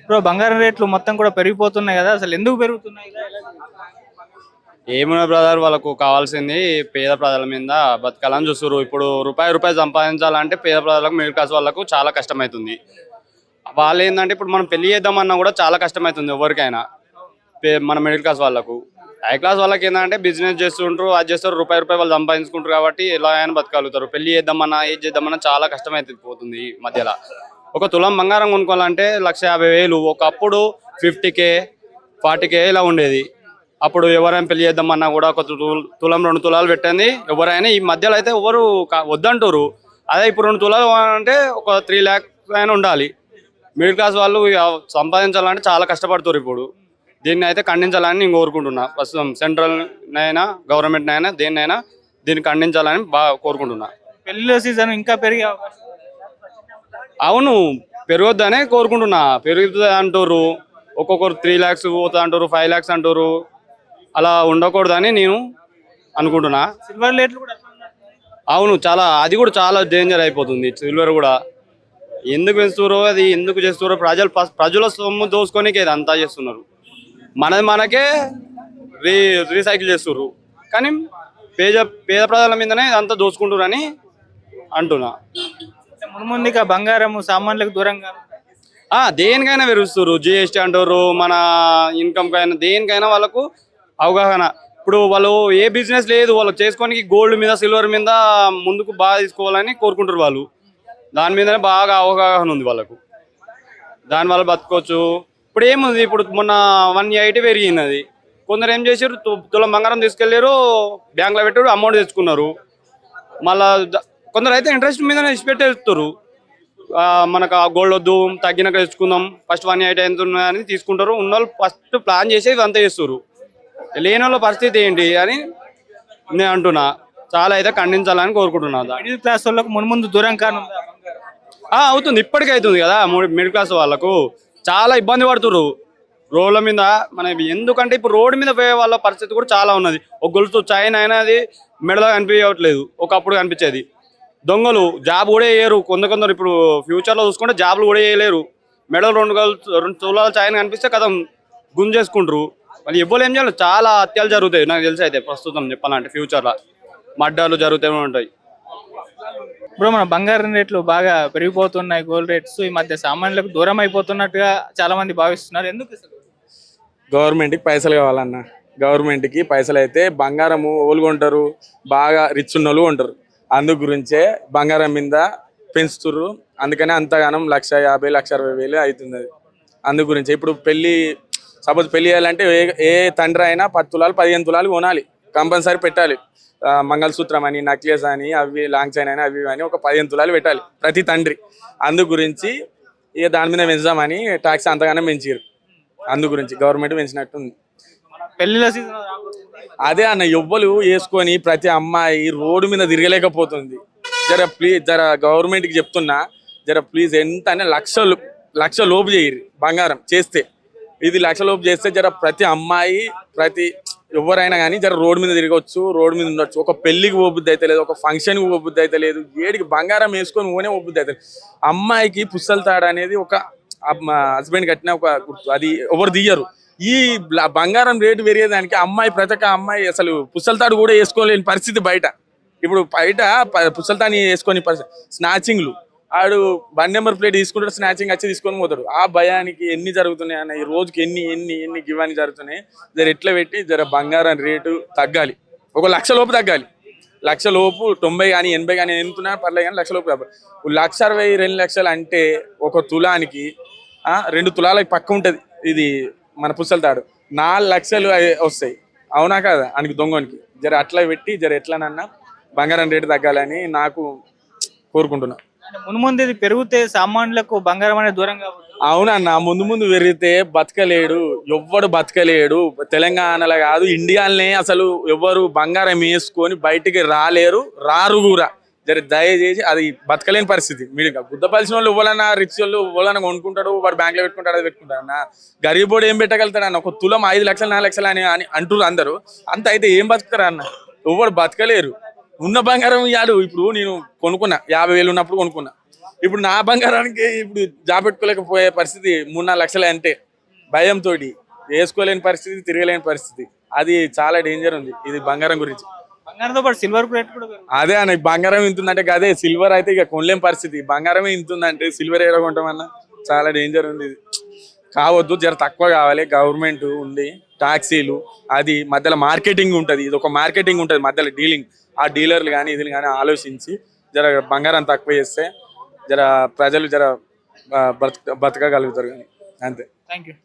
Bro బంగారం రేట్లు మొత్తం కూడా పెరిగిపోతున్నాయి కదా, అసలు ఎందుకు పెరుగుతున్నాయి? ఏమున్నా బ్రదర్, వాళ్ళకు కావాల్సింది పేద ప్రజల మీద బతకాలని చూస్తారు. ఇప్పుడు రూపాయి రూపాయి సంపాదించాలంటే పేద ప్రజలకు, మిడిల్ క్లాస్ వాళ్ళకు చాలా కష్టమవుతుంది. వాళ్ళు ఏంటంటే ఇప్పుడు మనం పెళ్లి చేద్దామన్నా కూడా చాలా కష్టమవుతుంది ఎవరికైనా. మన మిడిల్ క్లాస్ వాళ్ళకు, హై క్లాస్ వాళ్ళకి ఏంటంటే బిజినెస్ చేస్తుంటారు, అది చేస్తారు, రూపాయి రూపాయి వాళ్ళు సంపాదించుకుంటారు కాబట్టి ఎలా అయినా బతకగలుగుతారు. పెళ్లి చేద్దామన్నా ఏది చేద్దామన్నా చాలా కష్టమైతే పోతుంది ఈ మధ్యలో. ఒక తులం బంగారం కొనుక్కోవాలంటే 1,50,000. ఒకప్పుడు 50K 40K ఇలా ఉండేది. అప్పుడు ఎవరైనా పెళ్లి చేద్దామన్నా కూడా ఒక తులం 2 తులాలు పెట్టింది ఎవరైనా. ఈ మధ్యలో అయితే ఎవరు వద్దంటారు. అదే ఇప్పుడు 2 తులాలు అంటే ఒక 3 lakhs అయినా ఉండాలి. మిడిల్ క్లాస్ వాళ్ళు సంపాదించాలంటే చాలా కష్టపడుతారు. ఇప్పుడు దీన్ని అయితే ఖండించాలని నేను కోరుకుంటున్నా. ప్రస్తుతం సెంట్రల్ నైనా గవర్నమెంట్ అయినా దేన్నైనా దీన్ని ఖండించాలని బాగా కోరుకుంటున్నా. పెళ్లిలో సీజన్ ఇంకా పెరిగే అవకాశం. అవును, పెరగొద్దనే కోరుకుంటున్నా. పెరుగుతుంది అంటారు, ఒక్కొక్కరు 3 lakhs పోతుంది అంటారు, 5 lakhs అంటారు. అలా ఉండకూడదని నేను అనుకుంటున్నా. సిల్వర్ రేట్లు కూడా అట్లా ఉన్నాయి. అవును, చాలా, అది కూడా చాలా డేంజర్ అయిపోతుంది. సిల్వర్ కూడా ఎందుకు పెంచుతారో, అది ఎందుకు చేస్తారో, ప్రజల సొమ్ము దోసుకొనికే ఇది అంతా చేస్తున్నారు. మనది మనకే రీసైకిల్ చేస్తున్నారు, కానీ పేద పేద ప్రజల మీదనే ఇదంతా దోసుకుంటారు అని అంటున్నా. మున్ముందుగా బంగారం సామాన్లకు దూరంగా దేనికైనా పెరుగుస్తారు. జిఎస్టీ అంటారు, మన ఇన్కమ్ కైనా దేనికైనా వాళ్ళకు అవగాహన. ఇప్పుడు వాళ్ళు ఏ బిజినెస్ లేదు వాళ్ళకి చేసుకోనికి, గోల్డ్ మీద సిల్వర్ మీద ముందుకు బాగా తీసుకోవాలని కోరుకుంటారు వాళ్ళు. దాని మీదనే బాగా అవగాహన ఉంది వాళ్ళకు, దానివల్ల బతుకోవచ్చు. ఇప్పుడు ఏముంది, ఇప్పుడు మొన్న 180 పెరిగినది. కొందరు ఏం చేశారు, తులం బంగారం తీసుకెళ్ళారు, బ్యాంకులో పెట్టారు, అమౌంట్ తెచ్చుకున్నారు. మళ్ళా కొందరు అయితే ఇంట్రెస్ట్ మీద ఇచ్చిపెట్టేస్తారు. మనకు ఆ గోల్డ్ వద్దు, తగ్గినాక తెచ్చుకుందాం, ఫస్ట్ 180 ఎంత ఉన్నదని తీసుకుంటారు. ఉన్న వాళ్ళు ఫస్ట్ ప్లాన్ చేసి ఇదంతా చేస్తారు. లేని వాళ్ళ పరిస్థితి ఏంటి అని నేను అంటున్నా. చాలా అయితే ఖండించాలని కోరుకుంటున్నా. మిడిల్ క్లాస్ వాళ్ళకు మున్ముందు దూరం కానుందా బంగారం? అవుతుంది, ఇప్పటికే అవుతుంది కదా. మిడిల్ క్లాస్ వాళ్ళకు చాలా ఇబ్బంది పడుతున్నారు రోడ్ల మీద. మన ఎందుకంటే ఇప్పుడు రోడ్డు మీద పోయే వాళ్ళ పరిస్థితి కూడా చాలా ఉన్నది. ఒక గొలుసు చైన్ అయినా అది మెడలో కనిపించట్లేదు, ఒకప్పుడు కనిపించేది. దొంగలు జాబ్ కూడా చేయరు కొందరు. ఇప్పుడు ఫ్యూచర్లో చూసుకుంటే జాబ్లు కూడా చేయలేరు. మెడలు 2 తులాల చైన్ కనిపిస్తే కథం గుంజేసుకుంటారు. వాళ్ళు ఎవ్వరు ఏం చేయాలి, చాలా హత్యలు జరుగుతాయి నాకు తెలిసి. అయితే ప్రస్తుతం చెప్పాలంటే ఫ్యూచర్లో మర్డర్లు జరుగుతూనే ఉంటాయి. ఇప్పుడు మన బంగారం రేట్లు బాగా పెరిగిపోతున్నాయి, గోల్డ్ రేట్స్ ఈ మధ్య సామాన్యులకు దూరం అయిపోతున్నట్టుగా చాలా మంది భావిస్తున్నారు. ఎందుకు అసలు? గవర్నమెంట్కి పైసలు కావాలన్న. గవర్నమెంట్కి పైసలు అయితే బంగారము ఓళ్ళు కొంటారు, బాగా రిచ్ ఉన్న వాళ్ళు కొంటారు. అందు గురించే బంగారం మీద పెంచుతుర్రు. అందుకనే అంతగానం 1,50,000 1,60,000 అవుతుంది. అందు గురించి ఇప్పుడు సపోజ్ పెళ్లి చేయాలంటే ఏ తండ్రి అయినా 10 తులాలు 15 తులాలు కొనాలి, కంపల్సరీ పెట్టాలి. మంగళసూత్రం అని, నెక్లెస్ అని, అవి లాంగ్ చైన్ అని, అవి అని ఒక 15 తులాలు పెట్టాలి ప్రతి తండ్రి. అందు గురించి ఇక దాని మీద పెంచుదామని ట్యాక్స్ అంతగానే పెంచారు. అందు గురించి గవర్నమెంట్ పెంచినట్టుంది. పెళ్లిలో సీజన్ అదే అన్న, ఎవ్వరు వేసుకొని ప్రతి అమ్మాయి రోడ్డు మీద తిరగలేకపోతుంది. జర గవర్నమెంట్కి చెప్తున్నా, ప్లీజ్ ఎంత అంటే 1,00,000 లోపు చేయరు బంగారం చేస్తే. ఇది 1,00,000 లోపు చేస్తే ప్రతి అమ్మాయి ఎవరైనా కానీ రోడ్డు మీద తిరగవచ్చు, రోడ్డు మీద ఉండొచ్చు. ఒక పెళ్లికి పోబుద్ది అయితే లేదు, ఒక ఫంక్షన్కి పోబుద్ది అయితే లేదు, ఏడికి బంగారం వేసుకొని పోనే పోబుద్ది అయితే. అమ్మాయికి పుస్తల తాడు అనేది ఒక హస్బెండ్ కట్టిన ఒక గుర్తు, అది ఎవరు తీయరు. ఈ బంగారం రేటు పెరిగేదానికి ప్రతి ఒక్క అమ్మాయి అసలు పుస్తల తాడు కూడా వేసుకోలేని పరిస్థితి బయట. ఇప్పుడు బయట పుస్తల తాడు వేసుకొని స్నాచింగ్లు, ఆడు 1 నెంబర్ ప్లేట్ తీసుకుంటాడు, స్నాచింగ్ వచ్చి తీసుకొని పోతాడు. ఆ భయానికి ఎన్ని జరుగుతున్నాయి అన్న, ఈ రోజుకి ఎన్ని గివాన్ని జరుగుతున్నాయి. ఎట్లా పెట్టి బంగారం రేటు తగ్గాలి, ఒక 1,00,000 లోపు తగ్గాలి. 1,00,000 లోపు 90 కానీ 80 కానీ ఎంతున్నా పర్లేదు, కానీ 1,00,000 లోపు 1,60,000 2 లక్షలు అంటే ఒక తులానికి 2 తులాలకి పక్క ఉంటుంది. ఇది మన పుస్తల తాడు 4 లక్షలు వస్తాయి. అవునా కదా అని దొంగనికి. అట్లా పెట్టి ఎట్లనన్నా బంగారం రేటు తగ్గాలని నాకు కోరుకుంటున్నా. మున్ముందు ఇది పెరిగితే సామాన్యులకు బంగారం అనేది దూరం కావచ్చు. అవునన్న, ముందు పెరిగితే బతకలేడు, ఎవ్వడు బతకలేడు. తెలంగాణలో కాదు, ఇండియాలోనే అసలు ఎవ్వరు బంగారం వేసుకొని బయటికి రారు కూడా. దయచేసి అది బతకలేని పరిస్థితి. మీరు గుద్దపలిసిన వాళ్ళు ఇవ్వాలన్నా, రిచ్ వాళ్ళు ఇవ్వాలన్నా కొనుక్కుంటాడు, వాడు బ్యాంక్లో పెట్టుకుంటాడు, అది పెట్టుకుంటాడు అన్న. గరీబోడు ఏం పెట్టగలుగుతాడు అన్న? ఒక తులం 5 లక్షలు 4 లక్షలు అని అంటారు అందరూ. అంత అయితే ఏం బతుకుతారు అన్న? ఎవ్వరు బతకలేరు. ఉన్న బంగారం ఇయ్యాడు. ఇప్పుడు నేను కొనుక్కున్నా 50,000 ఉన్నప్పుడు కొనుక్కున్నా, ఇప్పుడు నా బంగారానికి ఇప్పుడు జాబ్ పెట్టుకోలేకపోయే పరిస్థితి 3-4 లక్షలు అంటే భయంతో వేసుకోలేని పరిస్థితి, తిరగలేని పరిస్థితి. అది చాలా డేంజర్ ఉంది ఇది బంగారం గురించి. బంగారంతో పాటు సిల్వర్ రేట్ కూడా పెరుగుతుంది. అదే అన్న బంగారం ఇంతుందంటే అదే సిల్వర్ అయితే ఇక కొనలేని పరిస్థితి. బంగారమే ఇంతుందంటే సిల్వర్ ఏదో కొంటామన్నా చాలా డేంజర్ ఉంది ఇది. కావద్దు, జర తక్కువ కావాలి. గవర్నమెంట్ ఉంది, టాక్సీలు, అది మధ్యలో మార్కెటింగ్ ఉంటుంది. ఇది ఒక మార్కెటింగ్ ఉంటుంది మధ్యలో డీలింగ్. ఆ డీలర్లు కానీ ఇది కానీ ఆలోచించి జర బంగారం తక్కువ చేస్తే జర ప్రజలు జర బతకగలుగుతారు కానీ అంతే. Thank you.